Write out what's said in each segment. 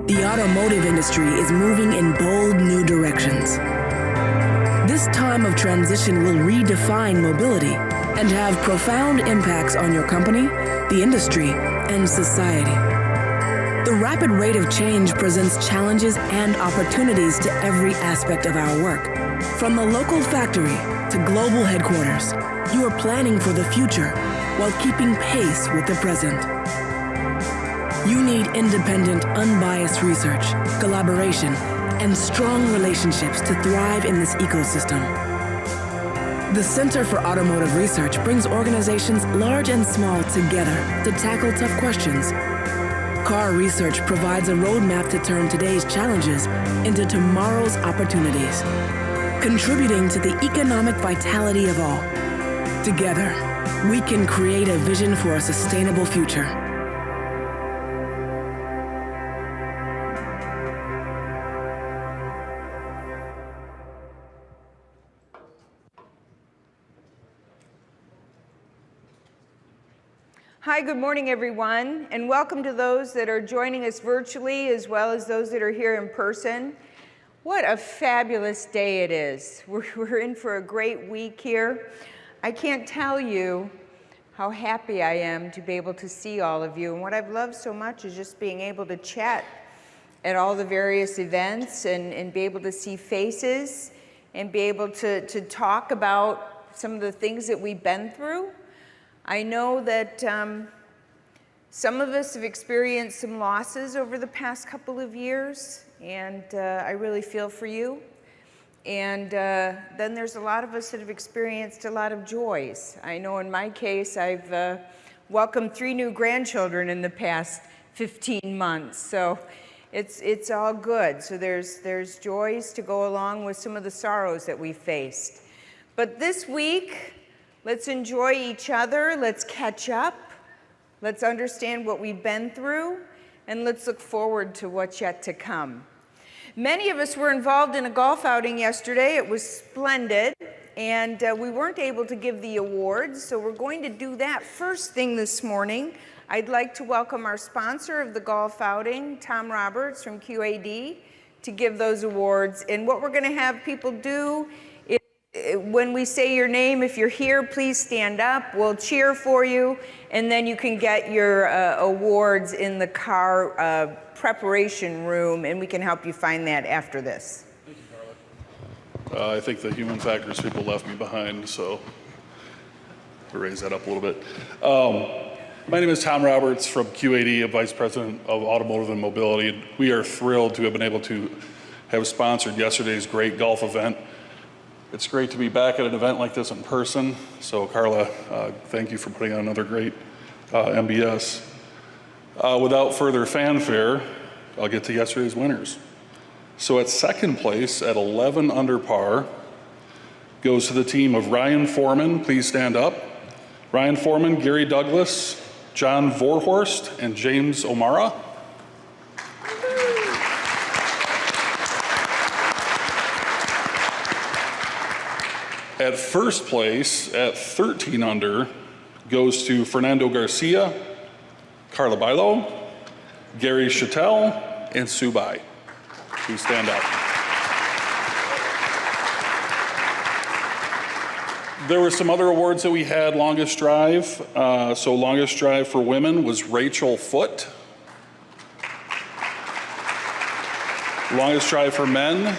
The automotive industry is moving in bold new directions. This time of transition will redefine mobility and have profound impacts on your company, the industry, and society. The rapid rate of change presents challenges and opportunities to every aspect of our work. From the local factory to global headquarters, you are planning for the future while keeping pace with the present. You need independent, unbiased research, collaboration, and strong relationships to thrive in this ecosystem. The Center for Automotive Research brings organizations large and small together to tackle tough questions. Car research provides a roadmap to turn today's challenges into tomorrow's opportunities, contributing to the economic vitality of all. Together, we can create a vision for a sustainable future. Hi, good morning, everyone, and welcome to those that are joining us virtually as well as those that are here in person. What a fabulous day it is. We're in for a great week here. I can't tell you how happy I am to be able to see all of you. And what I've loved so much is just being able to chat at all the various events and be able to see faces and be able to talk about some of the things that we've been through. I know that some of us have experienced some losses over the past couple of years, and I really feel for you. And then there's a lot of us that have experienced a lot of joys. I know in my case, I've welcomed 3 new grandchildren in the past 15 months, so it's all good. So there's joys to go along with some of the sorrows that we faced. But this week, let's enjoy each other, let's catch up, let's understand what we've been through, and let's look forward to what's yet to come. Many of us were involved in a golf outing yesterday. It was splendid, and we weren't able to give the awards, so we're going to do that first thing this morning. I'd like to welcome our sponsor of the golf outing, Tom Roberts from QAD, to give those awards. And what we're going to have people do, when we say your name, if you're here, please stand up. We'll cheer for you, and then you can get your awards in the car preparation room, and we can help you find that after this. Thank you, Carla. I think the human factors people left me behind, so to raise that up a little bit. My name is Tom Roberts from QAD, a Vice President of Automotive and Mobility. We are thrilled to have been able to have sponsored yesterday's great golf event. It's great to be back at an event like this in person. So Carla, thank you for putting on another great MBS. Without further fanfare, I'll get to yesterday's winners. So at second place at 11 under par goes to the team of Ryan Foreman. Please stand up. Ryan Foreman, Gary Douglas, John Vorhorst, and James O'Mara. At first place, at 13 under, goes to Fernando Garcia, Carla Bailo, Gary Chattel, and Sue Bai. Please stand up. There were some other awards that we had. Longest drive. So longest drive for women was Rachel Foote. Longest drive for men,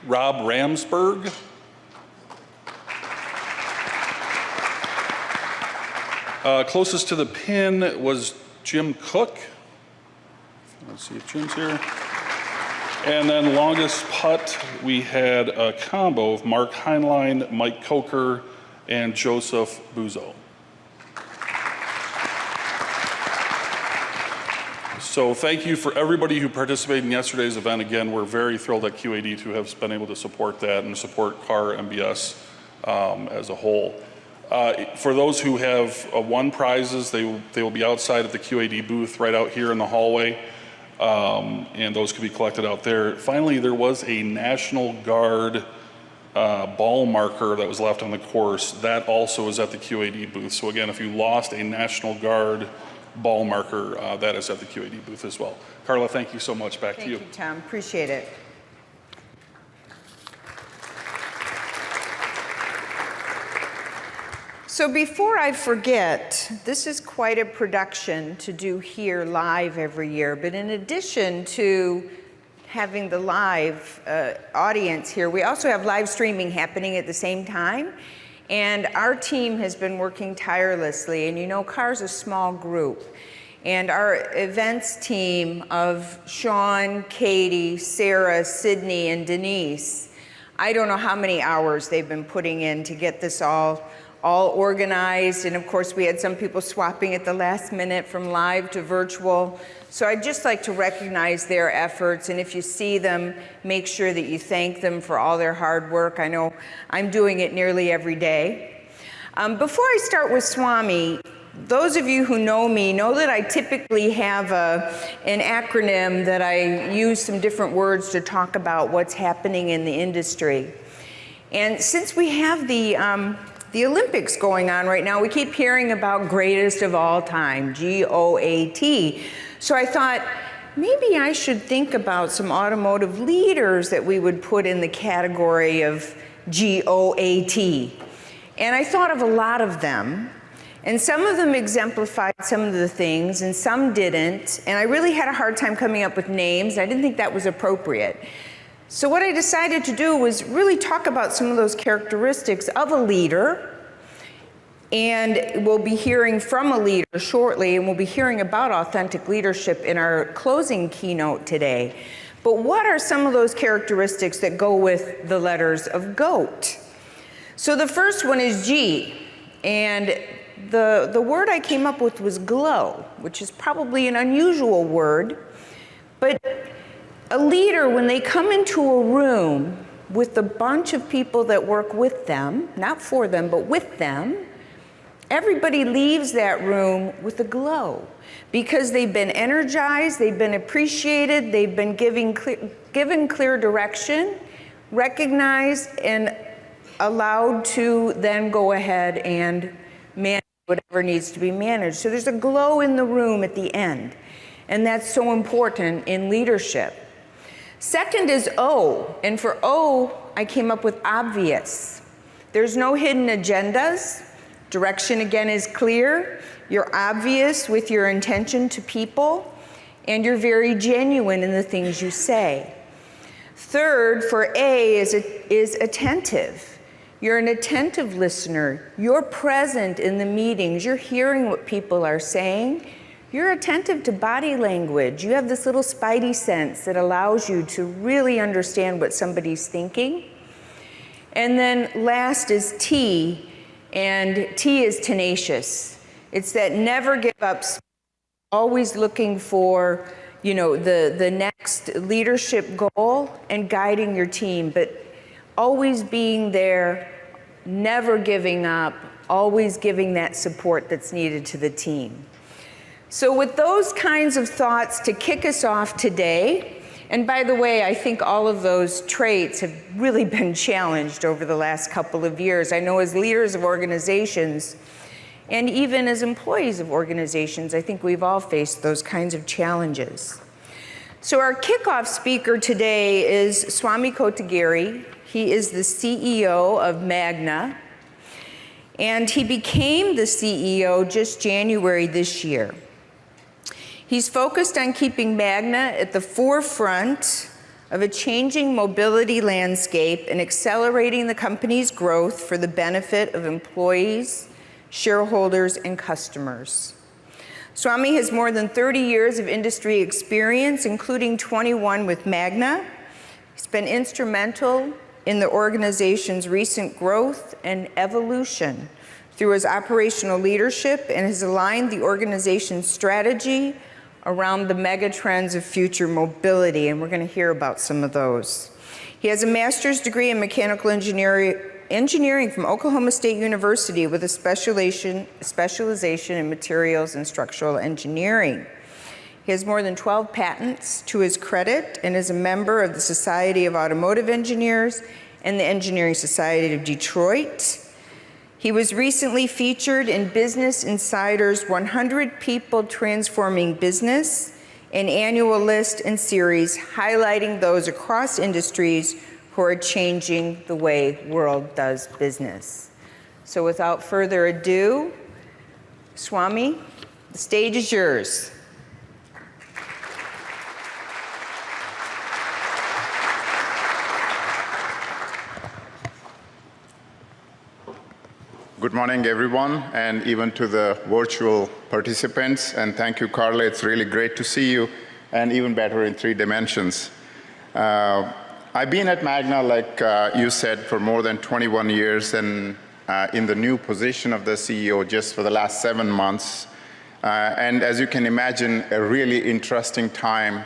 Rob Ramsberg. Closest to the pin was Jim Cook. Let's see if Jim's here. And then longest putt, we had a combo of Mark Heinlein, Mike Coker, and Joseph Buzo. So thank you for everybody who participated in yesterday's event. Again, we're very thrilled at QAD to have been able to support that and support CAR MBS as a whole. For those who have won prizes, they will be outside of the QAD booth right out here in the hallway, and those could be collected out there. Finally, there was a National Guard ball marker that was left on the course. That also is at the QAD booth. So again, if you lost a National Guard ball marker that is at the QAD booth as well. Carla, thank you so much. Back to you. Thank you, Tom. Appreciate it. So before I forget, this is quite a production to do here live every year, but in addition to having the live audience here, we also have live streaming happening at the same time. And our team has been working tirelessly, and you know, CAR's a small group. And our events team of Sean, Katie, Sarah, Sydney, and Denise, I don't know how many hours they've been putting in to get this all organized. And of course, we had some people swapping at the last minute from live to virtual. So I'd just like to recognize their efforts, and if you see them, make sure that you thank them for all their hard work. I know I'm doing it nearly every day. Before I start with Swamy, those of you who know me know that I typically have an acronym that I use some different words to talk about what's happening in the industry. And since we have the Olympics going on right now, we keep hearing about greatest of all time, GOAT. So I thought, maybe I should think about some automotive leaders that we would put in the category of GOAT. And I thought of a lot of them, and some of them exemplified some of the things, and some didn't. And I really had a hard time coming up with names. I didn't think that was appropriate. So what I decided to do was really talk about some of those characteristics of a leader. And we'll be hearing from a leader shortly, and we'll be hearing about authentic leadership in our closing keynote today. But what are some of those characteristics that go with the letters of GOAT? So the first one is G, and the word I came up with was glow, which is probably an unusual word. But a leader, when they come into a room with a bunch of people that work with them, not for them, but with them, everybody leaves that room with a glow because they've been energized, they've been appreciated, they've been given clear direction, recognized, and allowed to then go ahead and manage whatever needs to be managed. So there's a glow in the room at the end, and that's so important in leadership. Second is O, and for O, I came up with obvious. There's no hidden agendas. Direction, again, is clear. You're obvious with your intention to people, and you're very genuine in the things you say. Third, for A, is attentive. You're an attentive listener. You're present in the meetings. You're hearing what people are saying. You're attentive to body language. You have this little spidey sense that allows you to really understand what somebody's thinking. And then last is T, and T is tenacious. It's that never give up, always looking for, you know, the next leadership goal and guiding your team, but always being there, never giving up, always giving that support that's needed to the team. So with those kinds of thoughts to kick us off today, and by the way, I think all of those traits have really been challenged over the last couple of years. I know as leaders of organizations, and even as employees of organizations, I think we've all faced those kinds of challenges. So our kickoff speaker today is Swamy Kotagiri. He is the CEO of Magna, and he became the CEO just January this year. He's focused on keeping Magna at the forefront of a changing mobility landscape and accelerating the company's growth for the benefit of employees, shareholders, and customers. Swamy has more than 30 years of industry experience, including 21 with Magna. He's been instrumental in the organization's recent growth and evolution through his operational leadership, and has aligned the organization's strategy around the megatrends of future mobility, and we're going to hear about some of those. He has a master's degree in mechanical engineering from Oklahoma State University with a specialization in materials and structural engineering. He has more than 12 patents to his credit and is a member of the Society of Automotive Engineers and the Engineering Society of Detroit. He was recently featured in Business Insider's 100 People Transforming Business, an annual list and series highlighting those across industries who are changing the way world does business. So without further ado, Swamy, the stage is yours. Good morning, everyone, and even to the virtual participants. And thank you, Carla. It's really great to see you, and even better in 3 dimensions. I've been at Magna, like you said, for more than 21 years, and in the new position of the CEO just for the last 7 months. And as you can imagine, a really interesting time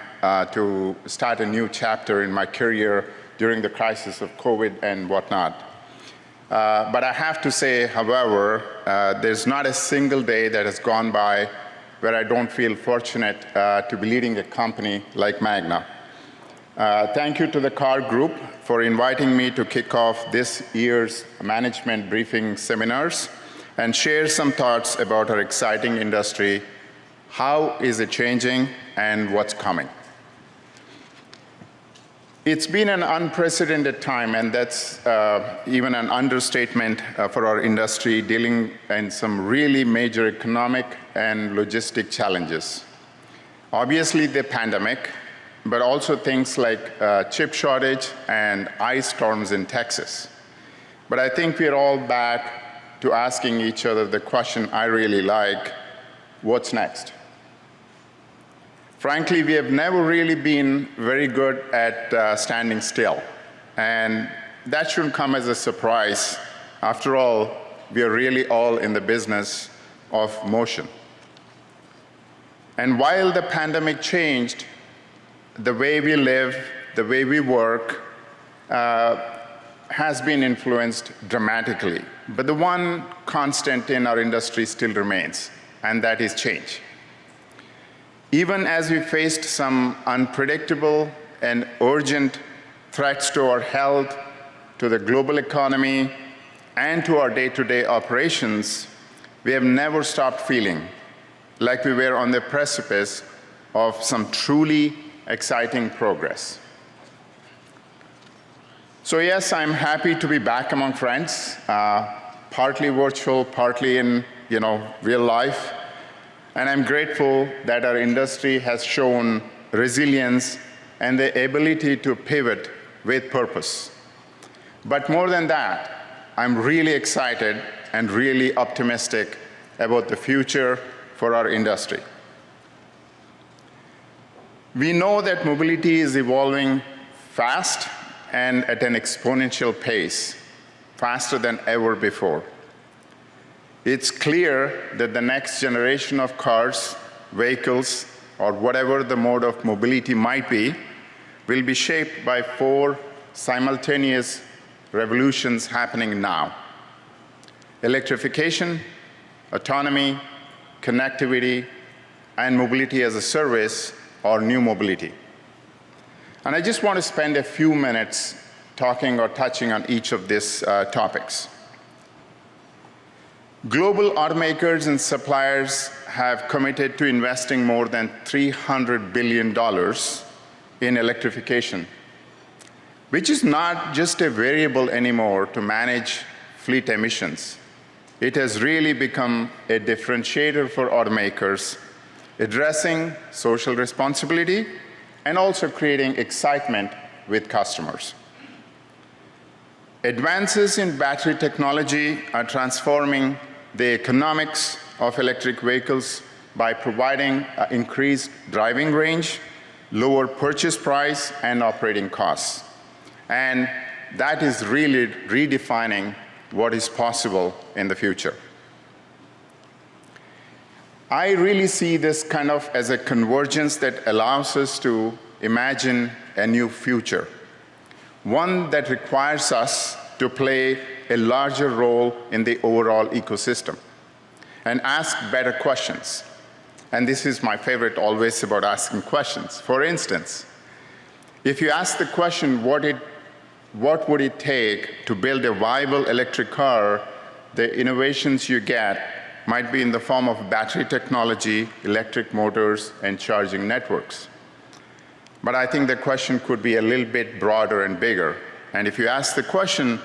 to start a new chapter in my career during the crisis of COVID and whatnot. But I have to say, however, there's not a single day that has gone by where I don't feel fortunate to be leading a company like Magna. Thank you to the CAR Group for inviting me to kick off this year's management briefing seminars and share some thoughts about our exciting industry, how is it changing, and what's coming. It's been an unprecedented time, and that's even an understatement for our industry, dealing in some really major economic and logistic challenges. Obviously, the pandemic, but also things like chip shortage and ice storms in Texas. But I think we're all back to asking each other the question I really like, what's next? Frankly, we have never really been very good at standing still, and that shouldn't come as a surprise. After all, we are really all in the business of motion. And while the pandemic changed the way we live, the way we work, has been influenced dramatically. But the one constant in our industry still remains, and that is change. Even as we faced some unpredictable and urgent threats to our health, to the global economy, and to our day-to-day operations, we have never stopped feeling like we were on the precipice of some truly exciting progress. So yes, I'm happy to be back among friends, partly virtual, partly in real life. And I'm grateful that our industry has shown resilience and the ability to pivot with purpose. But more than that, I'm really excited and really optimistic about the future for our industry. We know that mobility is evolving fast and at an exponential pace, faster than ever before. It's clear that the next generation of cars, vehicles, or whatever the mode of mobility might be, will be shaped by 4 simultaneous revolutions happening now: electrification, autonomy, connectivity, and mobility as a service, or new mobility. And I just want to spend a few minutes talking or touching on each of these topics. Global automakers and suppliers have committed to investing more than $300 billion in electrification, which is not just a variable anymore to manage fleet emissions. It has really become a differentiator for automakers, addressing social responsibility and also creating excitement with customers. Advances in battery technology are transforming the economics of electric vehicles by providing increased driving range, lower purchase price, and operating costs. And that is really redefining what is possible in the future. I really see this kind of as a convergence that allows us to imagine a new future, one that requires us to play a larger role in the overall ecosystem and ask better questions. And this is my favorite always about asking questions. For instance, if you ask the question, what would it take to build a viable electric car the innovations you get might be in the form of battery technology, electric motors, and charging networks. But I think the question could be a little bit broader and bigger. And if you ask the question,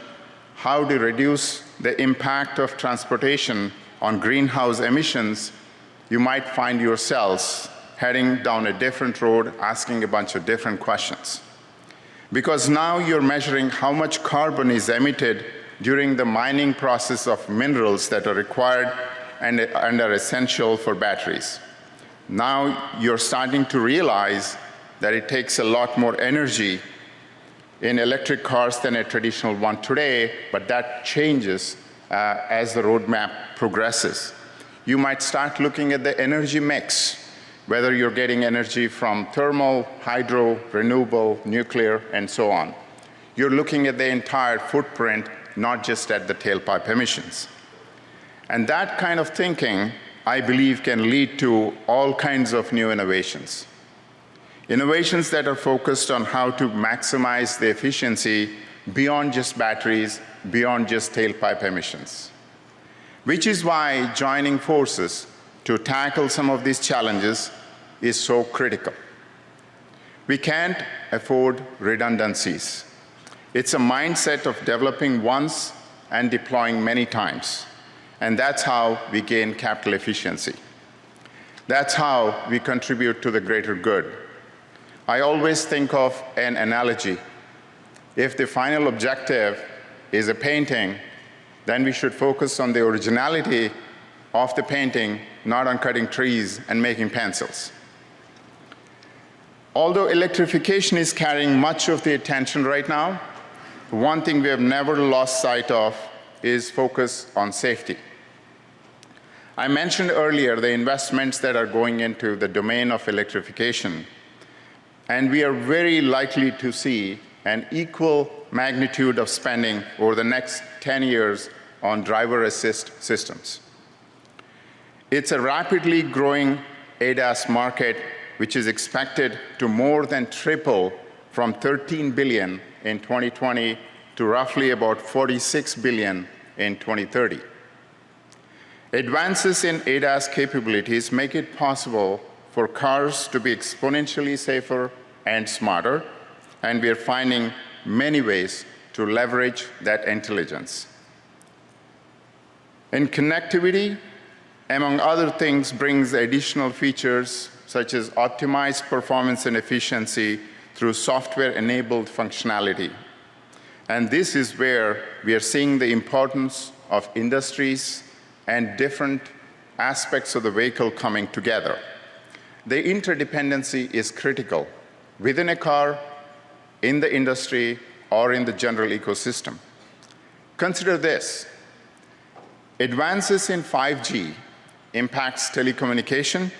how to reduce the impact of transportation on greenhouse emissions, you might find yourselves heading down a different road, asking a bunch of different questions. Because now you're measuring how much carbon is emitted during the mining process of minerals that are required and are essential for batteries. Now you're starting to realize that it takes a lot more energy in electric cars than a traditional one today, but that changes as the roadmap progresses. You might start looking at the energy mix, whether you're getting energy from thermal, hydro, renewable, nuclear, and so on. You're looking at the entire footprint, not just at the tailpipe emissions. And that kind of thinking, I believe, can lead to all kinds of new innovations. Innovations that are focused on how to maximize the efficiency beyond just batteries, beyond just tailpipe emissions. Which is why joining forces to tackle some of these challenges is so critical. We can't afford redundancies. It's a mindset of developing once and deploying many times. And that's how we gain capital efficiency. That's how we contribute to the greater good. I always think of an analogy. If the final objective is a painting, then we should focus on the originality of the painting, not on cutting trees and making pencils. Although electrification is carrying much of the attention right now, one thing we have never lost sight of is focus on safety. I mentioned earlier the investments that are going into the domain of electrification, and we are very likely to see an equal magnitude of spending over the next 10 years on driver assist systems. It's a rapidly growing ADAS market, which is expected to more than triple from 13 billion in 2020 to roughly about 46 billion in 2030. Advances in ADAS capabilities make it possible for cars to be exponentially safer and smarter, and we are finding many ways to leverage that intelligence. And connectivity, among other things, brings additional features such as optimized performance and efficiency through software-enabled functionality. And this is where we are seeing the importance of industries and different aspects of the vehicle coming together. The interdependency is critical within a car, in the industry, or in the general ecosystem. Consider this. Advances in 5G impacts telecommunication,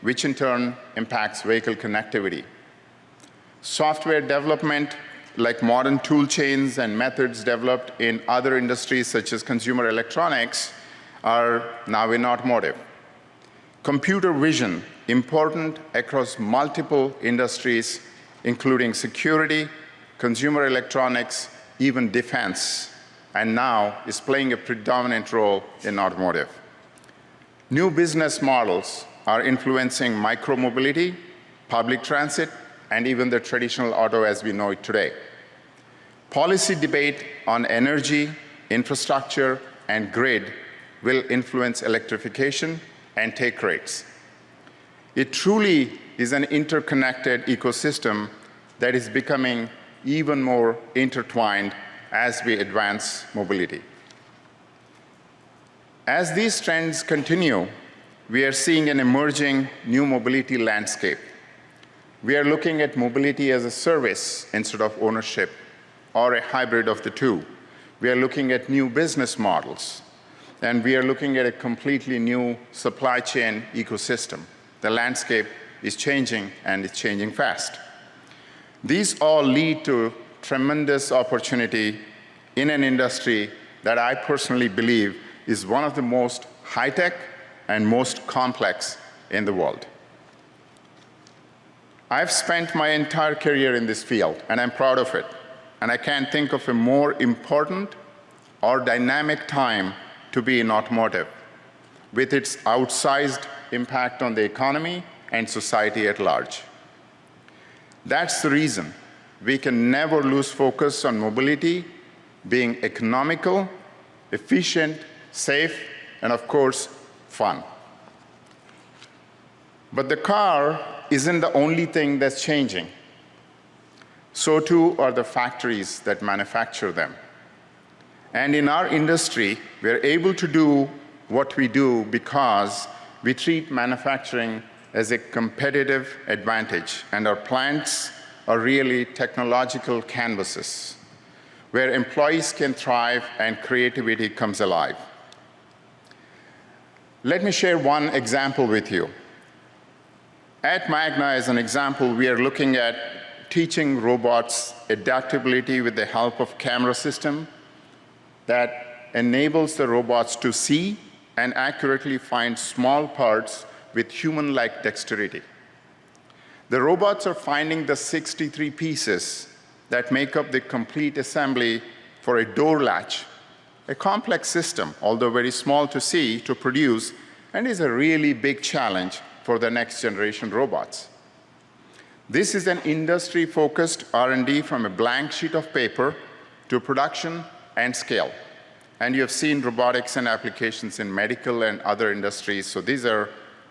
which in turn impacts vehicle connectivity. Software development, like modern tool chains and methods developed in other industries such as consumer electronics, are now in automotive. Computer vision, important across multiple industries, including security, consumer electronics, even defense, and now is playing a predominant role in automotive. New business models are influencing micromobility, public transit, and even the traditional auto as we know it today. Policy debate on energy, infrastructure, and grid will influence electrification and take rates. It truly is an interconnected ecosystem that is becoming even more intertwined as we advance mobility. As these trends continue, we are seeing an emerging new mobility landscape. We are looking at mobility as a service instead of ownership, or a hybrid of the two. We are looking at new business models, and we are looking at a completely new supply chain ecosystem. The landscape is changing, and it's changing fast. These all lead to tremendous opportunity in an industry that I personally believe is one of the most high-tech and most complex in the world. I've spent my entire career in this field, and I'm proud of it. And I can't think of a more important or dynamic time to be in automotive, with its outsized impact on the economy and society at large. That's the reason we can never lose focus on mobility being economical, efficient, safe, and of course, fun. But the car isn't the only thing that's changing. So too are the factories that manufacture them. And in our industry, we're able to do what we do because we treat manufacturing as a competitive advantage, and our plants are really technological canvases where employees can thrive and creativity comes alive. Let me share one example with you. At Magna, as an example, we are looking at teaching robots adaptability with the help of camera system that enables the robots to see and accurately find small parts with human-like dexterity. The robots are finding the 63 pieces that make up the complete assembly for a door latch, a complex system, although very small to see, to produce, and is a really big challenge for the next generation robots. This is an industry-focused R&D from a blank sheet of paper to production and scale. And you have seen robotics and applications in medical and other industries. So these are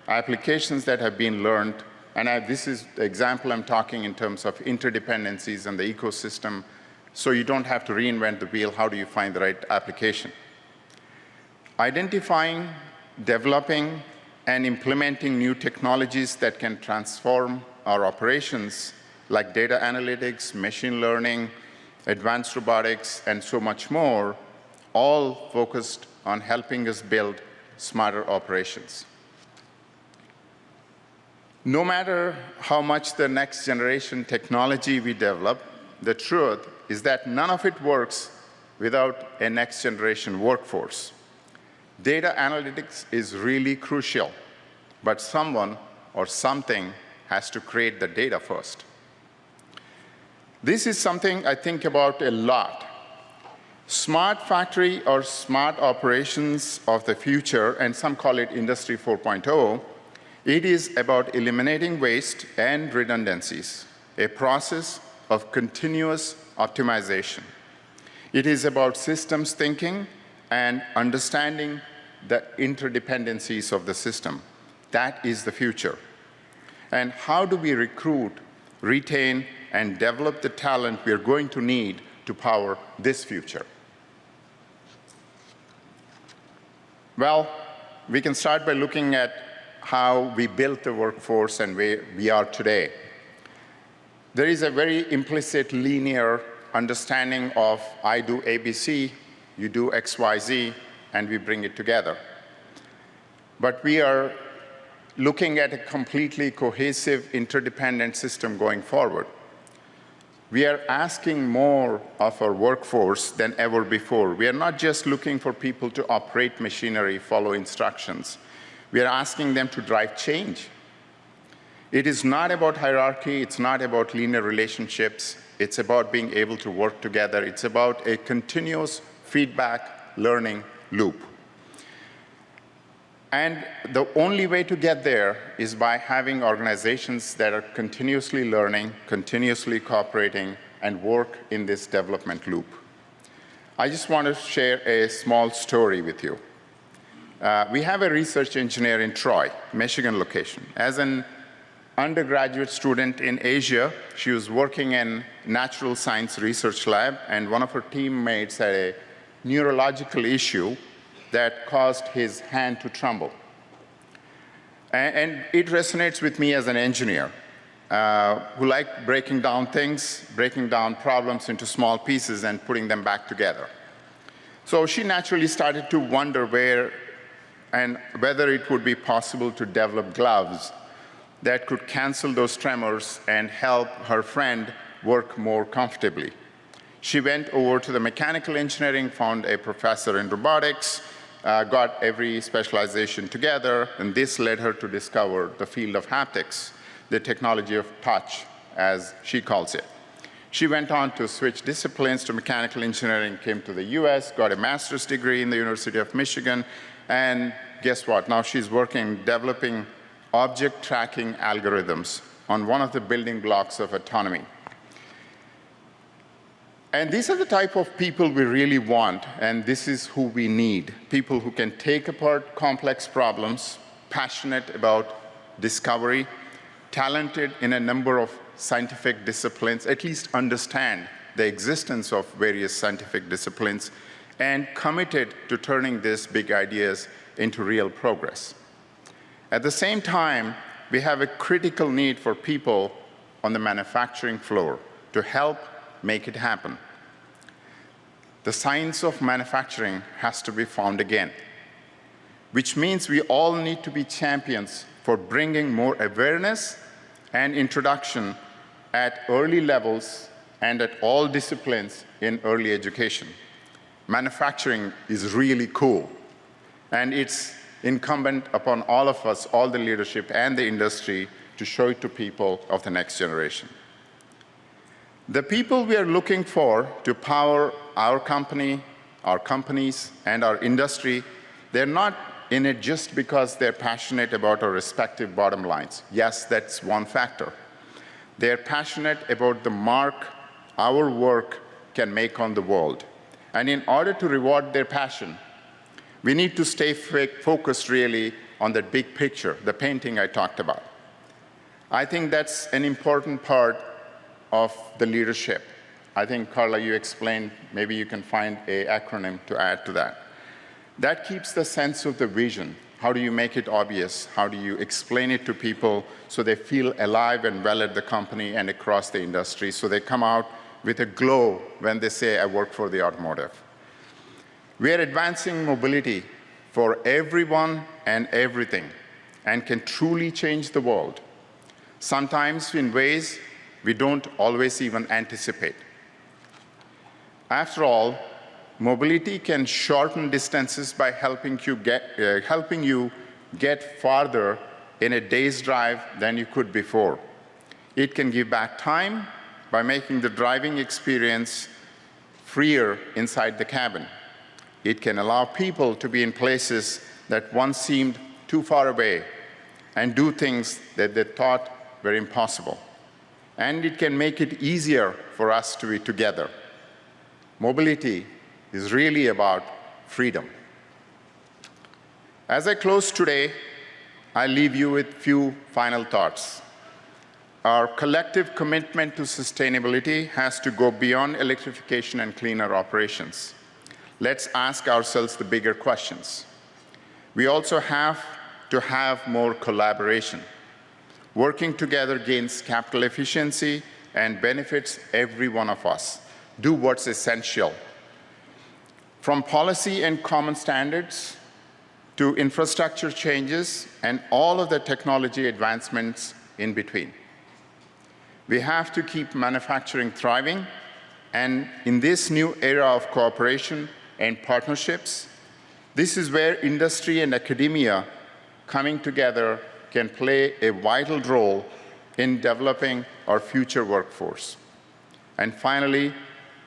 applications that have been learned. And this is the example I'm talking in terms of interdependencies and the ecosystem. So you don't have to reinvent the wheel. How do you find the right application? Identifying, developing, and implementing new technologies that can transform our operations, like data analytics, machine learning, advanced robotics, and so much more, all focused on helping us build smarter operations. No matter how much the next generation technology we develop, the truth is that none of it works without a next generation workforce. Data analytics is really crucial, but someone or something has to create the data first. This is something I think about a lot. Smart factory or smart operations of the future, and some call it Industry 4.0, it is about eliminating waste and redundancies, a process of continuous optimization. It is about systems thinking and understanding the interdependencies of the system. That is the future. And how do we recruit, retain, and develop the talent we are going to need to power this future? Well, we can start by looking at how we built the workforce and where we are today. There is a very implicit linear understanding of I do ABC, you do XYZ, and we bring it together. But we are looking at a completely cohesive, interdependent system going forward. We are asking more of our workforce than ever before. We are not just looking for people to operate machinery, follow instructions. We are asking them to drive change. It is not about hierarchy. It's not about linear relationships. It's about being able to work together. It's about a continuous feedback, learning loop. And the only way to get there is by having organizations that are continuously learning, continuously cooperating, and work in this development loop. I just want to share a small story with you. We have a research engineer in Troy, Michigan location. As an undergraduate student in Asia, she was working in natural science research lab, and one of her teammates had a neurological issue that caused his hand to tremble. And it resonates with me as an engineer who like breaking down things, breaking down problems into small pieces and putting them back together. So she naturally started to wonder where and whether it would be possible to develop gloves that could cancel those tremors and help her friend work more comfortably. She went over to the mechanical engineering, found a professor in robotics, got every specialization together, and this led her to discover the field of haptics, the technology of touch, as she calls it. She went on to switch disciplines to mechanical engineering, came to the US, got a master's degree in the University of Michigan, and guess what? Now she's working, developing object tracking algorithms on one of the building blocks of autonomy. And these are the type of people we really want, and this is who we need. People who can take apart complex problems, passionate about discovery, talented in a number of scientific disciplines, at least understand the existence of various scientific disciplines, and committed to turning these big ideas into real progress. At the same time, we have a critical need for people on the manufacturing floor to help make it happen. The science of manufacturing has to be found again, which means we all need to be champions for bringing more awareness and introduction at early levels and at all disciplines in early education. Manufacturing is really cool, and it's incumbent upon all of us, all the leadership and the industry, to show it to people of the next generation. The people we are looking for to power our company, our companies, and our industry, they're not in it just because they're passionate about our respective bottom lines. Yes, that's one factor. They're passionate about the mark our work can make on the world. And in order to reward their passion, we need to stay focused really on that big picture, the painting I talked about. I think that's an important part of the leadership. I think, Carla, you explained, maybe you can find an acronym to add to that. That keeps the sense of the vision. How do you make it obvious? How do you explain it to people so they feel alive and well at the company and across the industry, so they come out with a glow when they say, I work for the automotive. We are advancing mobility for everyone and everything and can truly change the world, sometimes in ways we don't always even anticipate. After all, mobility can shorten distances by helping you get farther in a day's drive than you could before. It can give back time by making the driving experience freer inside the cabin. It can allow people to be in places that once seemed too far away and do things that they thought were impossible. And it can make it easier for us to be together. Mobility is really about freedom. As I close today, I leave you with a few final thoughts. Our collective commitment to sustainability has to go beyond electrification and cleaner operations. Let's ask ourselves the bigger questions. We also have to have more collaboration. Working together gains capital efficiency and benefits every one of us. Do what's essential. From policy and common standards to infrastructure changes and all of the technology advancements in between. We have to keep manufacturing thriving, and in this new era of cooperation and partnerships, this is where industry and academia coming together can play a vital role in developing our future workforce. And finally,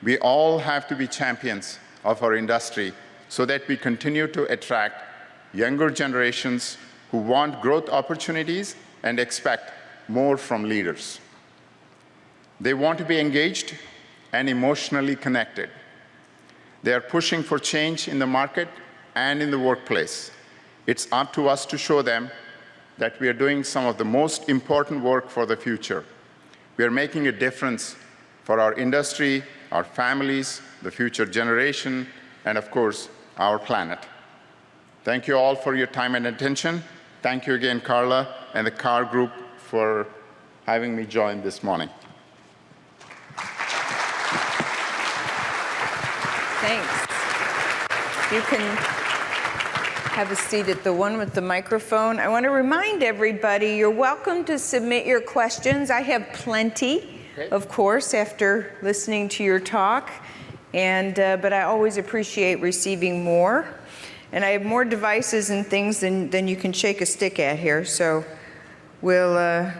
we all have to be champions of our industry so that we continue to attract younger generations who want growth opportunities and expect more from leaders. They want to be engaged and emotionally connected. They are pushing for change in the market and in the workplace. It's up to us to show them that we are doing some of the most important work for the future. We are making a difference for our industry, our families, the future generation, and of course, our planet. Thank you all for your time and attention. Thank you again, Carla, and the CAR Group for having me join this morning. Thanks. You can have a seat at the one with the microphone. I want to remind everybody, you're welcome to submit your questions. I have plenty, of course, after listening to your talk, but I always appreciate receiving more. And I have more devices and things than you can shake a stick at here, so we'll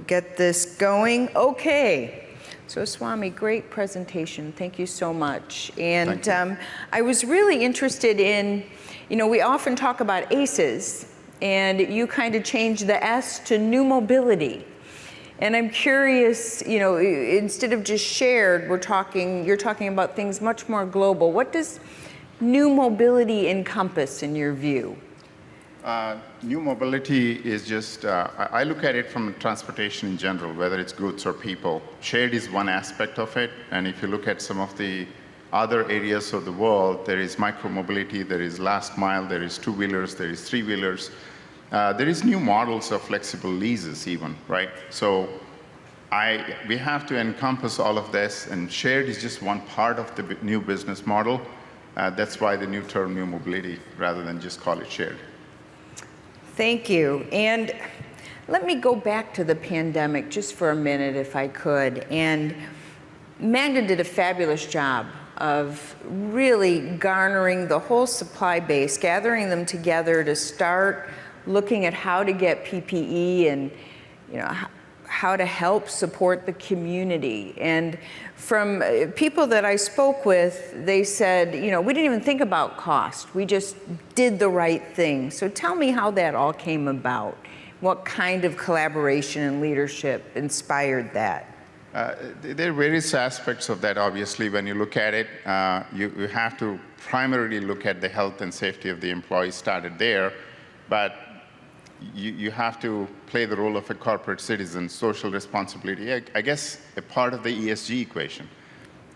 get this going. Okay. So Swamy, great presentation. Thank you so much. And Thank you. I was really interested in, we often talk about ACEs, and you kind of changed the S to new mobility. And I'm curious, instead of just shared, you're talking about things much more global. What does new mobility encompass in your view? New mobility is just, I look at it from transportation in general, whether it's goods or people. Shared is one aspect of it, and if you look at some of the other areas of the world, there is micromobility, there is last mile, there is two-wheelers, there is three-wheelers. There is new models of flexible leases even, right? So we have to encompass all of this, and shared is just one part of the new business model. That's why the new term, new mobility, rather than just call it shared. Thank you. And let me go back to the pandemic just for a minute, if I could. And Magna did a fabulous job of really garnering the whole supply base, gathering them together to start looking at how to get PPE and how to help support the community. And from people that I spoke with, they said, we didn't even think about cost. We just did the right thing. So tell me how that all came about. What kind of collaboration and leadership inspired that? There are various aspects of that, obviously. When you look at it, you have to primarily look at the health and safety of the employees, started there. But you have to play the role of a corporate citizen, social responsibility, I guess a part of the ESG equation.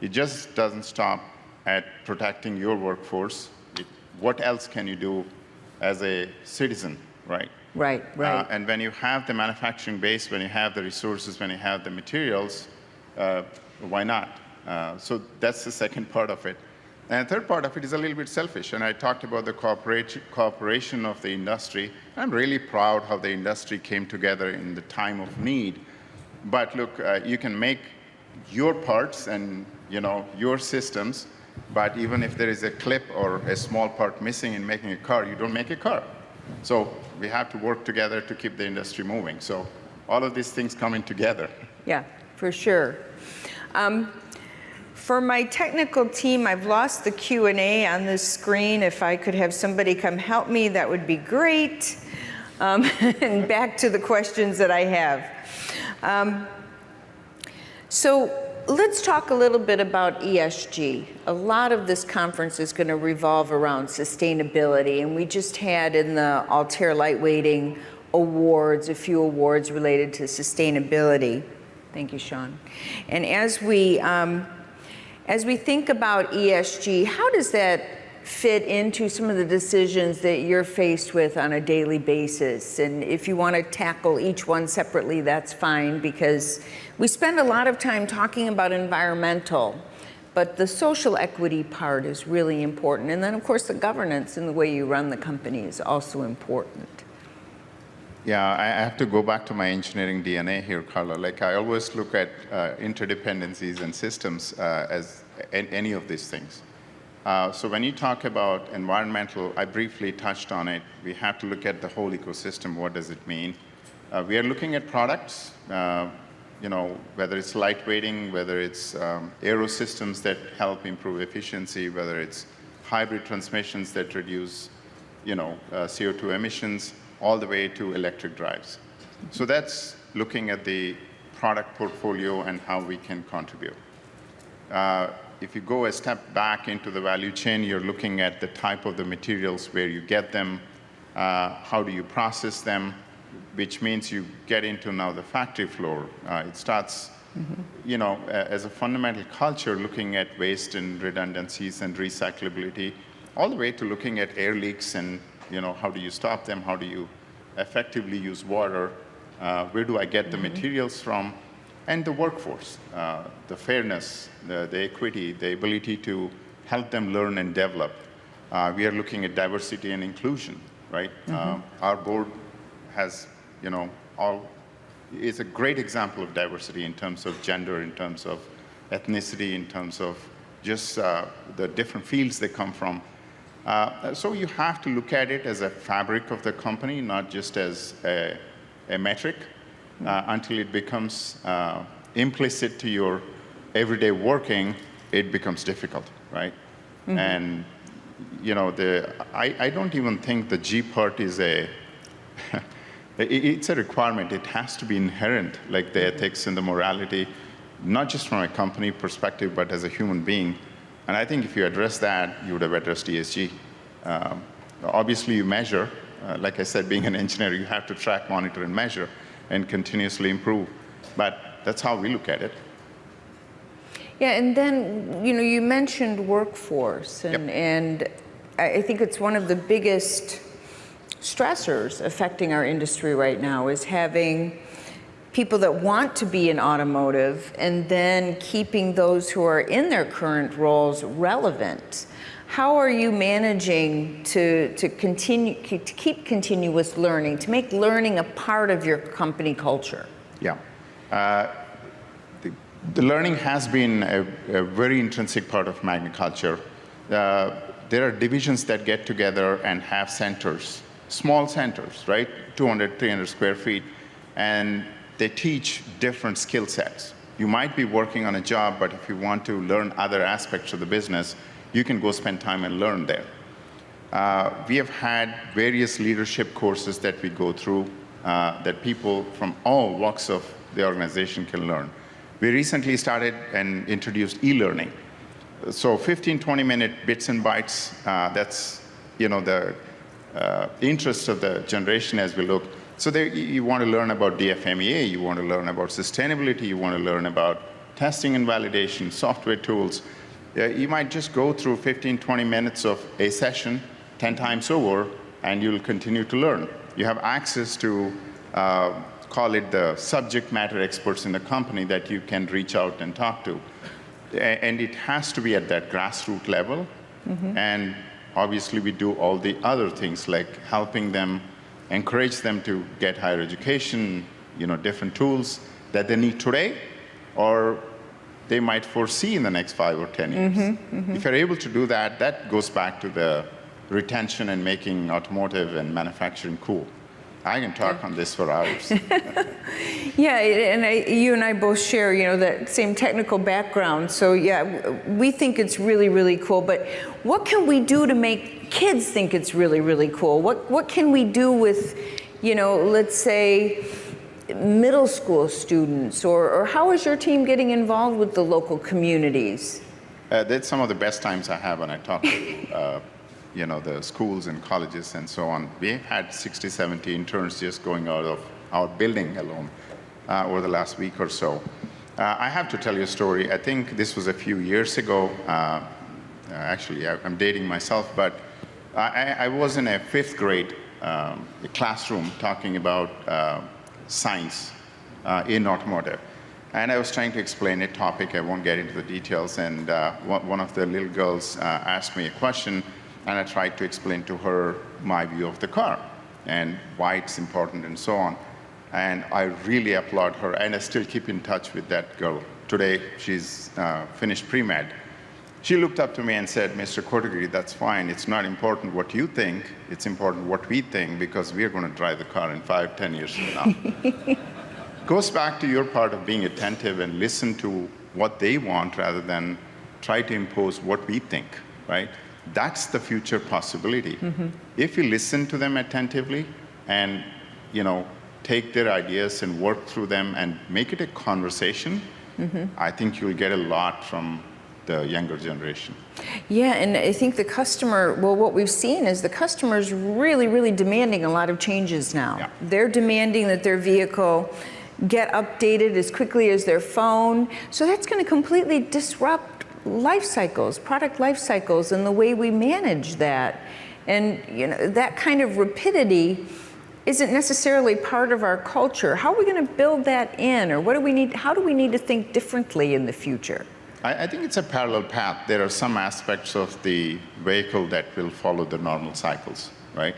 It just doesn't stop at protecting your workforce. What else can you do as a citizen, right? Right. And when you have the manufacturing base, when you have the resources, when you have the materials, why not? So that's the second part of it. And the third part of it is a little bit selfish. And I talked about the cooperation of the industry. I'm really proud how the industry came together in the time of need. But look, you can make your parts and your systems, but even if there is a clip or a small part missing in making a car, you don't make a car. So we have to work together to keep the industry moving. So all of these things coming together. Yeah, for sure. For my technical team, I've lost the Q&A on this screen. If I could have somebody come help me, that would be great. And back to the questions that I have. So let's talk a little bit about ESG. A lot of this conference is going to revolve around sustainability, and we just had in the Altair Lightweighting Awards, a few awards related to sustainability. Thank you, Sean. And as we think about ESG, how does that fit into some of the decisions that you're faced with on a daily basis? And if you want to tackle each one separately, that's fine, because we spend a lot of time talking about environmental, but the social equity part is really important. And then, of course, the governance and the way you run the company is also important. Yeah, I have to go back to my engineering DNA here, Carla. Like, I always look at interdependencies and systems as any of these things. So when you talk about environmental, I briefly touched on it. We have to look at the whole ecosystem. What does it mean? We are looking at products, whether it's lightweighting, whether it's aero systems that help improve efficiency, whether it's hybrid transmissions that reduce, CO2 emissions, all the way to electric drives. So that's looking at the product portfolio and how we can contribute. If you go a step back into the value chain, you're looking at the type of the materials, where you get them, how do you process them, which means you get into now the factory floor. It starts, as a fundamental culture, looking at waste and redundancies and recyclability, all the way to looking at air leaks and how do you stop them? How do you effectively use water? Where do I get the materials from? And the workforce, the fairness, the equity, the ability to help them learn and develop. We are looking at diversity and inclusion, right? Our board has, is a great example of diversity in terms of gender, in terms of ethnicity, in terms of just the different fields they come from. So you have to look at it as a fabric of the company, not just as a metric, until it becomes implicit to your everyday working, it becomes difficult, right? And I don't even think the G part is it's a requirement. It has to be inherent, like the ethics and the morality, not just from a company perspective, but as a human being. And I think if you address that, you would have addressed ESG. Obviously, you measure. Like I said, being an engineer, you have to track, monitor, and measure, and continuously improve. But that's how we look at it. Yeah, and then, you mentioned workforce, and I think it's one of the biggest stressors affecting our industry right now is having people that want to be in automotive and then keeping those who are in their current roles relevant. How are you managing to keep continuous learning, to make learning a part of your company culture? Yeah. The learning has been a very intrinsic part of Magna culture. There are divisions that get together and have centers, small centers, right? 200, 300 square feet, and they teach different skill sets. You might be working on a job, but if you want to learn other aspects of the business, you can go spend time and learn there. We have had various leadership courses that we go through that people from all walks of the organization can learn. We recently started and introduced e-learning. So 15, 20-minute bits and bytes, that's the interest of the generation as we look. So you want to learn about DFMEA, you want to learn about sustainability, you want to learn about testing and validation, software tools. You might just go through 15, 20 minutes of a session 10 times over, and you'll continue to learn. You have access to, call it the subject matter experts in the company that you can reach out and talk to. And it has to be at that grassroots level. And obviously, we do all the other things like helping them, encourage them to get higher education, different tools that they need today, or they might foresee in the next 5 or 10 years. If you're able to do that, that goes back to the retention and making automotive and manufacturing cool. I can talk on this for hours. Yeah, and you and I both share, that same technical background. So yeah, we think it's really, really cool. But what can we do to make kids think it's really, really cool? What can we do with, let's say, middle school students, or how is your team getting involved with the local communities? That's some of the best times I have when I talk to the schools and colleges and so on. We've had 60, 70 interns just going out of our building alone over the last week or so. I have to tell you a story. I think this was a few years ago. Actually, I'm dating myself, but I was in a 5th grade classroom talking about science in automotive. And I was trying to explain a topic. I won't get into the details. And one of the little girls asked me a question, and I tried to explain to her my view of the car and why it's important and so on. And I really applaud her, and I still keep in touch with that girl. Today, she's finished pre-med. She looked up to me and said, "Mr. Kotagiri, that's fine. It's not important what you think. It's important what we think, because we're going to drive the car in 5, 10 years from now." Goes back to your part of being attentive and listen to what they want rather than try to impose what we think, right? That's the future possibility. If you listen to them attentively and, take their ideas and work through them and make it a conversation, I think you'll get a lot from the younger generation. Yeah, and I think the customer, what we've seen is the customer's really, really demanding a lot of changes now. Yeah. They're demanding that their vehicle get updated as quickly as their phone. So that's going to completely disrupt life cycles, product life cycles, and the way we manage that. And that kind of rapidity isn't necessarily part of our culture. How are we going to build that in, or how do we need to think differently in the future? I think it's a parallel path. There are some aspects of the vehicle that will follow the normal cycles, right?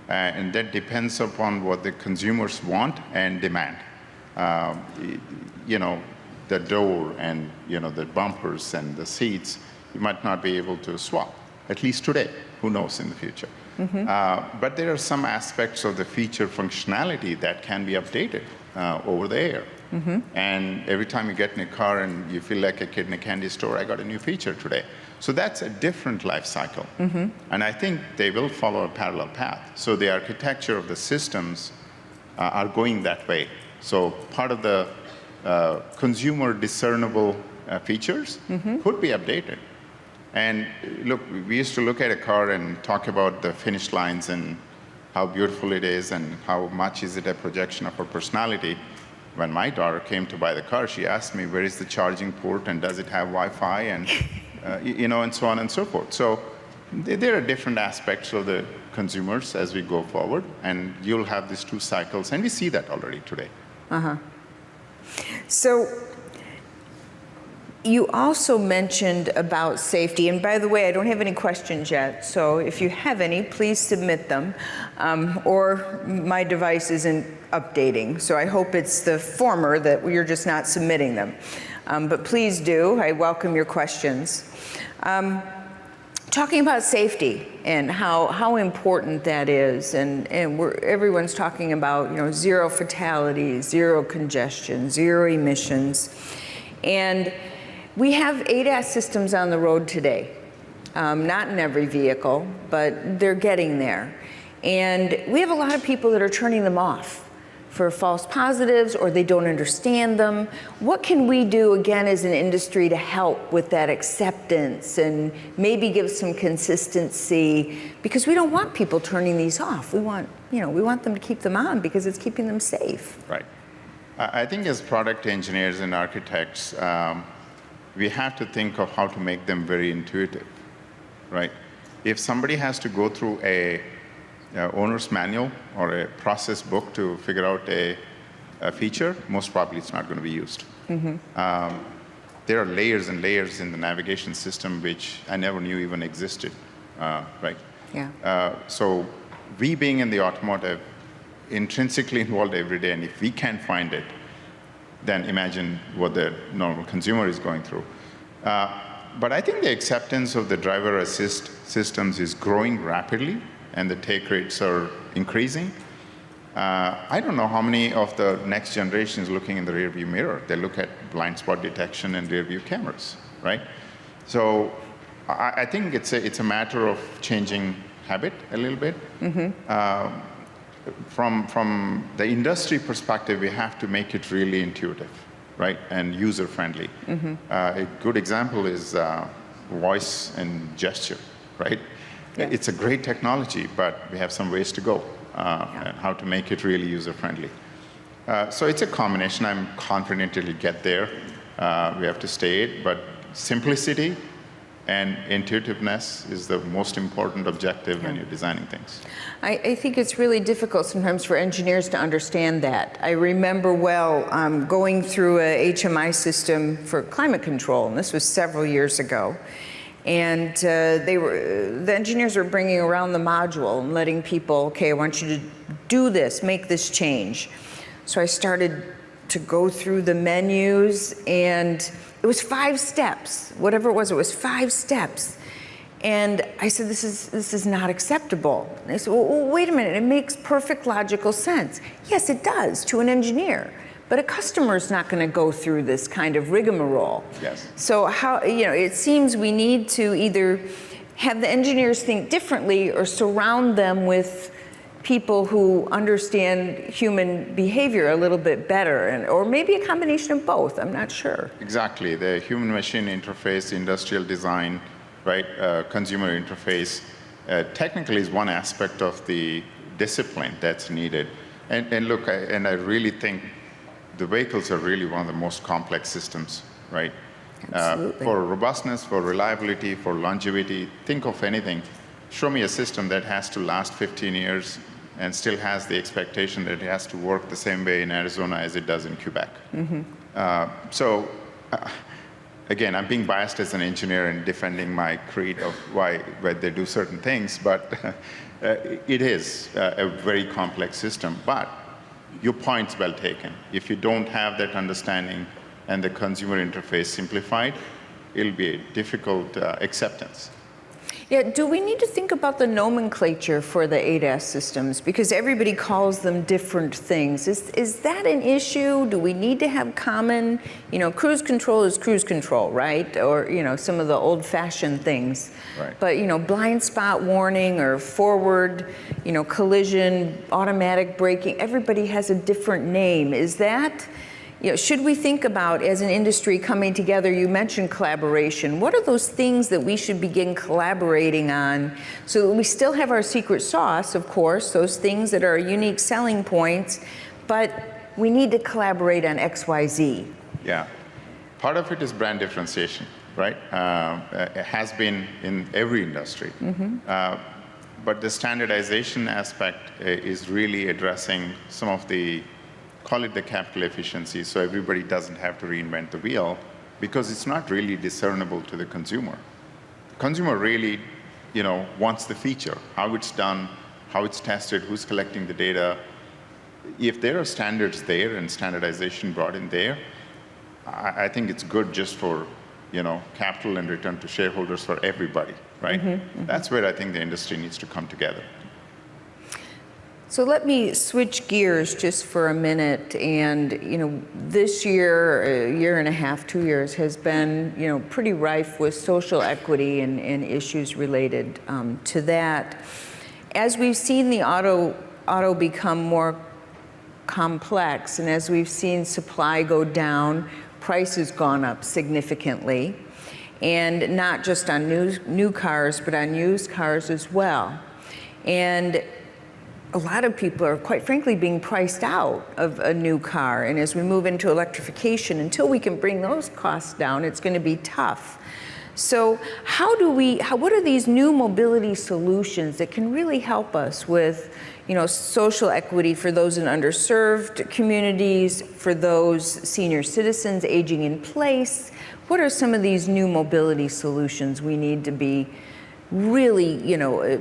And that depends upon what the consumers want and demand. The door and the bumpers and the seats, you might not be able to swap, at least today. Who knows in the future? But there are some aspects of the feature functionality that can be updated over the air. And every time you get in a car and you feel like a kid in a candy store, I got a new feature today. So that's a different life cycle. And I think they will follow a parallel path. So the architecture of the systems are going that way. So part of the consumer discernible features could be updated. And look, we used to look at a car and talk about the finish lines and how beautiful it is and how much is it a projection of her personality. When my daughter came to buy the car, she asked me, where is the charging port and does it have Wi-Fi and, and so on and so forth. So there are different aspects of the consumers as we go forward, and you'll have these two cycles, and we see that already today. So you also mentioned about safety, and by the way, I don't have any questions yet, so if you have any, please submit them, or my device isn't updating, so I hope it's the former, that you're just not submitting them. But please do, I welcome your questions. Talking about safety and how important that is, and everyone's talking about zero fatalities, zero congestion, zero emissions, and we have ADAS systems on the road today, not in every vehicle, but they're getting there. And we have a lot of people that are turning them off for false positives, or they don't understand them. What can we do, again, as an industry to help with that acceptance and maybe give some consistency? Because we don't want people turning these off. We want them to keep them on because it's keeping them safe. Right. I think as product engineers and architects, we have to think of how to make them very intuitive, right? If somebody has to go through a owner's manual or a process book to figure out a feature, most probably it's not going to be used. There are layers and layers in the navigation system which I never knew even existed, right? Yeah. So we being in the automotive, intrinsically involved every day, and if we can't find it, then imagine what the normal consumer is going through. But I think the acceptance of the driver assist systems is growing rapidly, and the take rates are increasing. I don't know how many of the next generation is looking in the rearview mirror. They look at blind spot detection and rearview cameras, right? So I think it's a matter of changing habit a little bit. From the industry perspective, we have to make it really intuitive, right, and user-friendly. A good example is voice and gesture, right? Yeah. It's a great technology, but we have some ways to go and how to make it really user-friendly. So it's a combination. I'm confident it'll get there. We have to stay it, but simplicity and intuitiveness is the most important objective when you're designing things. I think it's really difficult sometimes for engineers to understand that. I remember well going through a HMI system for climate control, and this was several years ago. And the engineers were bringing around the module and letting people, okay, I want you to do this, make this change. So I started to go through the menus, and it was 5 steps, whatever it was 5 steps. And I said, this is not acceptable. And they said, well, wait a minute, it makes perfect logical sense. Yes, it does to an engineer. But a customer is not going to go through this kind of rigmarole. Yes. So it seems we need to either have the engineers think differently or surround them with people who understand human behavior a little bit better, or maybe a combination of both. I'm not sure. Exactly. The human-machine interface, industrial design, right, consumer interface, technically is one aspect of the discipline that's needed. And look, I really think the vehicles are really one of the most complex systems, right? Absolutely. For robustness, for reliability, for longevity, think of anything. Show me a system that has to last 15 years and still has the expectation that it has to work the same way in Arizona as it does in Quebec. Again, I'm being biased as an engineer and defending my creed of why they do certain things, but it is a very complex system. But your point's well taken. If you don't have that understanding and the consumer interface simplified, it'll be a difficult acceptance. Yeah, do we need to think about the nomenclature for the ADAS systems? Because everybody calls them different things. Is that an issue? Do we need to have common, cruise control is cruise control, right? Or, some of the old-fashioned things. Right. But, blind spot warning or forward, collision, automatic braking, everybody has a different name. Is that, should we think about, as an industry coming together, you mentioned collaboration, what are those things that we should begin collaborating on so that we still have our secret sauce, of course, those things that are unique selling points, but we need to collaborate on X, Y, Z? Yeah. Part of it is brand differentiation, right? It has been in every industry. But the standardization aspect is really addressing some of the, call it the capital efficiency, so everybody doesn't have to reinvent the wheel, because it's not really discernible to the consumer. Consumer really, wants the feature, how it's done, how it's tested, who's collecting the data. If there are standards there and standardization brought in there, I think it's good just for, capital and return to shareholders for everybody, right? That's where I think the industry needs to come together. So let me switch gears just for a minute, and this year, a year and a half, 2 years, has been pretty rife with social equity and issues related to that. As we've seen the auto become more complex, and as we've seen supply go down, prices gone up significantly, and not just on new cars, but on used cars as well. And a lot of people are, quite frankly, being priced out of a new car. And as we move into electrification, until we can bring those costs down, it's going to be tough. So what are these new mobility solutions that can really help us with, social equity for those in underserved communities, for those senior citizens aging in place? What are some of these new mobility solutions we need to be really,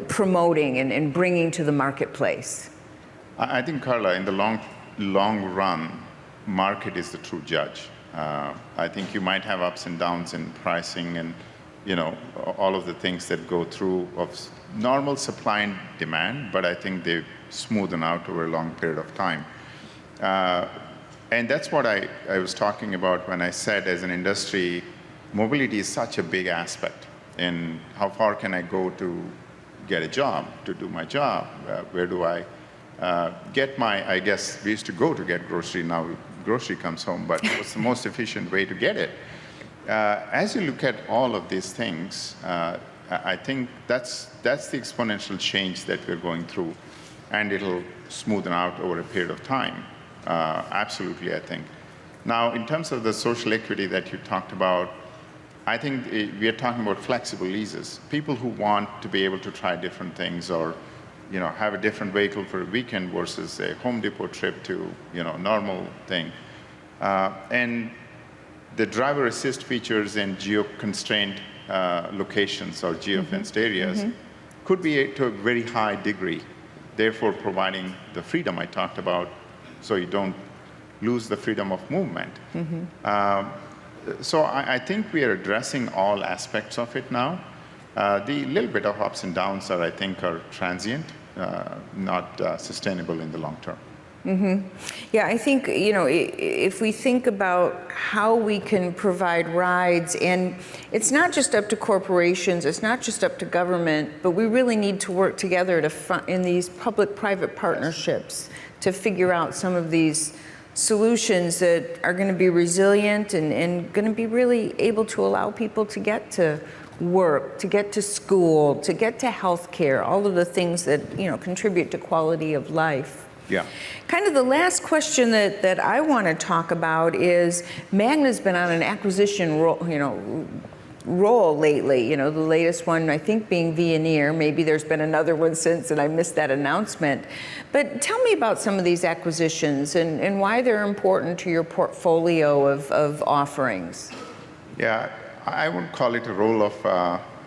promoting and bringing to the marketplace? I think, Carla, in the long run, market is the true judge. I think you might have ups and downs in pricing and, all of the things that go through of normal supply and demand, but I think they smoothen out over a long period of time. And that's what I was talking about when I said, as an industry, mobility is such a big aspect. And how far can I go to get a job, to do my job? Where do I get I guess we used to go to get grocery, now grocery comes home, but what's the most efficient way to get it? As you look at all of these things, I think that's the exponential change that we're going through, and it'll smoothen out over a period of time. Absolutely, I think. Now, in terms of the social equity that you talked about, I think we are talking about flexible leases. People who want to be able to try different things, or have a different vehicle for a weekend versus a Home Depot trip to normal thing. And the driver assist features in geo-constrained locations or geo-fenced areas could be to a very high degree, therefore providing the freedom I talked about, so you don't lose the freedom of movement. So I think we are addressing all aspects of it now. The little bit of ups and downs I think are transient, not sustainable in the long term. Yeah, I think, if we think about how we can provide rides, and it's not just up to corporations, it's not just up to government, but we really need to work together in these public-private partnerships to figure out some of these solutions that are going to be resilient and going to be really able to allow people to get to work, to get to school, to get to health care, all of the things that contribute to quality of life. Yeah. Kind of the last question that I want to talk about is, Magna's been on an acquisition roll lately. The latest one, I think, being Veoneer. Maybe there's been another one since, and I missed that announcement. But tell me about some of these acquisitions and why they're important to your portfolio of offerings. Yeah, I wouldn't call it a role of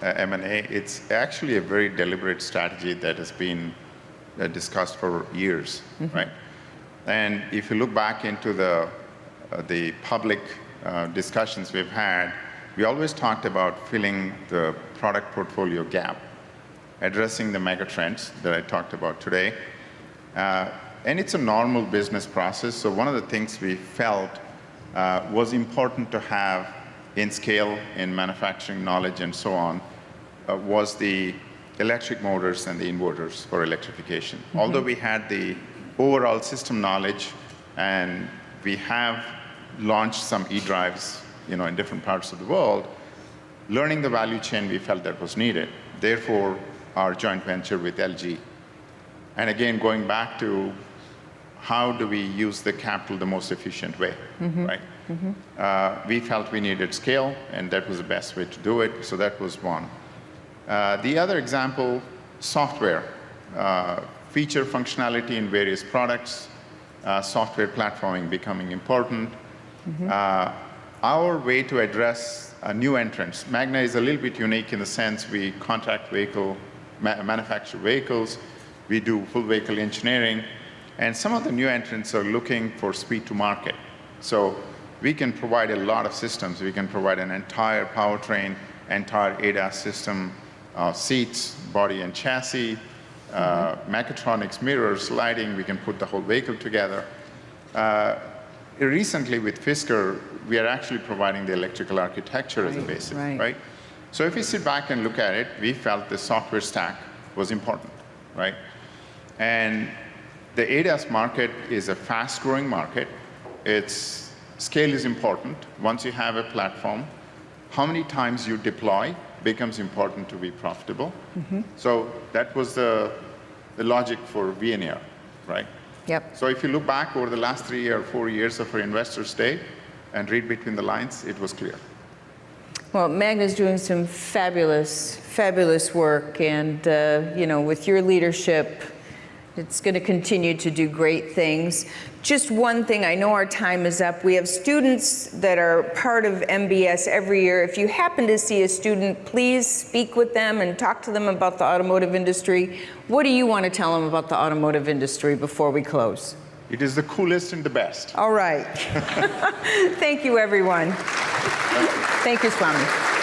M&A. It's actually a very deliberate strategy that has been discussed for years, right? And if you look back into the public discussions we've had, we always talked about filling the product portfolio gap addressing the megatrends that I talked about today. And it's a normal business process. So one of the things we felt was important to have in scale, in manufacturing knowledge and so on, was the electric motors and the inverters for electrification. Mm-hmm. Although we had the overall system knowledge and we have launched some e-drives, in different parts of the world, learning the value chain, we felt that was needed. Therefore, our joint venture with LG. And again, going back to how do we use the capital the most efficient way, mm-hmm. right? Mm-hmm. We felt we needed scale, and that was the best way to do it, so that was one. The other example, software. Feature functionality in various products, software platforming becoming important. Mm-hmm. Our way to address new entrants. Magna is a little bit unique in the sense we contract manufacture vehicles, we do full vehicle engineering, and some of the new entrants are looking for speed to market. So we can provide a lot of systems. We can provide an entire powertrain, entire ADAS system, seats, body and chassis, mechatronics, mirrors, lighting. We can put the whole vehicle together. Recently with Fisker, we are actually providing the electrical architecture as a basis, right? So if we sit back and look at it, we felt the software stack was important, right? And the ADAS market is a fast-growing market. Its scale is important. Once you have a platform, how many times you deploy becomes important to be profitable. Mm-hmm. So that was the logic for Veoneer, right? Yep. So if you look back over the last 3 or 4 years of our Investors Day and read between the lines, it was clear. Well, Magna's doing some fabulous work, and with your leadership, it's going to continue to do great things. Just one thing, I know our time is up. We have students that are part of MBS every year. If you happen to see a student, please speak with them and talk to them about the automotive industry. What do you want to tell them about the automotive industry before we close? It is the coolest and the best. All right. Thank you, everyone. Thank you, Swamy.